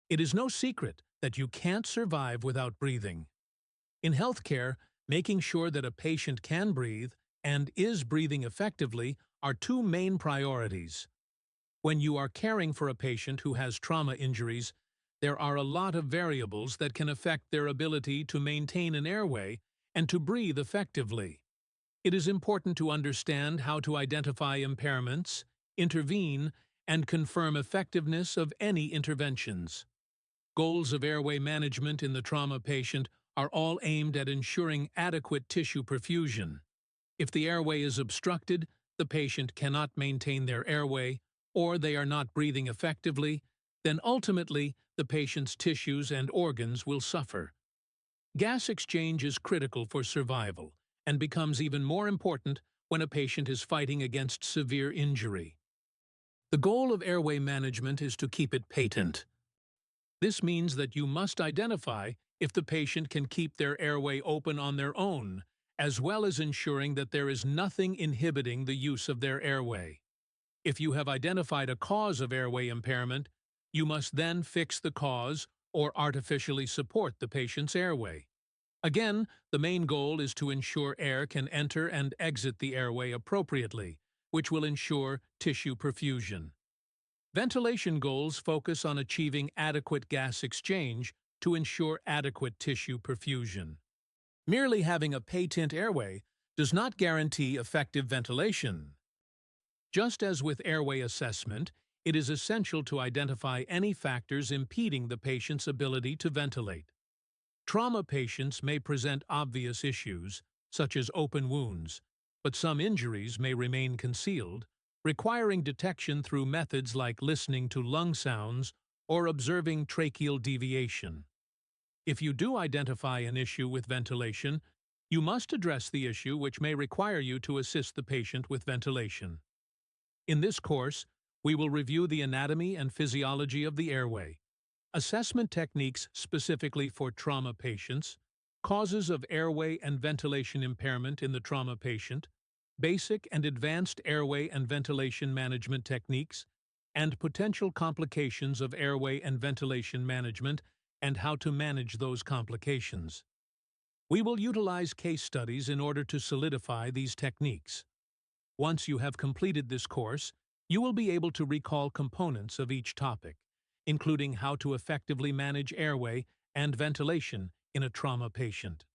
It is no secret that you can't survive without breathing. In healthcare, making sure that a patient can breathe and is breathing effectively are two main priorities. When you are caring for a patient who has trauma injuries, there are a lot of variables that can affect their ability to maintain an airway and to breathe effectively. It is important to understand how to identify impairments, intervene, and confirm effectiveness of any interventions. Goals of airway management in the trauma patient are all aimed at ensuring adequate tissue perfusion. If the airway is obstructed, the patient cannot maintain their airway, or they are not breathing effectively, then ultimately the patient's tissues and organs will suffer. Gas exchange is critical for survival and becomes even more important when a patient is fighting against severe injury. The goal of airway management is to keep it patent. This means that you must identify if the patient can keep their airway open on their own, as well as ensuring that there is nothing inhibiting the use of their airway. If you have identified a cause of airway impairment, you must then fix the cause or artificially support the patient's airway. Again, the main goal is to ensure air can enter and exit the airway appropriately, which will ensure tissue perfusion. Ventilation goals focus on achieving adequate gas exchange to ensure adequate tissue perfusion. Merely having a patent airway does not guarantee effective ventilation. Just as with airway assessment, it is essential to identify any factors impeding the patient's ability to ventilate. Trauma patients may present obvious issues, such as open wounds, but some injuries may remain concealed, requiring detection through methods like listening to lung sounds or observing tracheal deviation. If you do identify an issue with ventilation, you must address the issue, which may require you to assist the patient with ventilation. In this course, we will review the anatomy and physiology of the airway, assessment techniques specifically for trauma patients, causes of airway and ventilation impairment in the trauma patient, basic and advanced airway and ventilation management techniques, and potential complications of airway and ventilation management and how to manage those complications. We will utilize case studies in order to solidify these techniques. Once you have completed this course, you will be able to recall components of each topic, including how to effectively manage airway and ventilation in a trauma patient.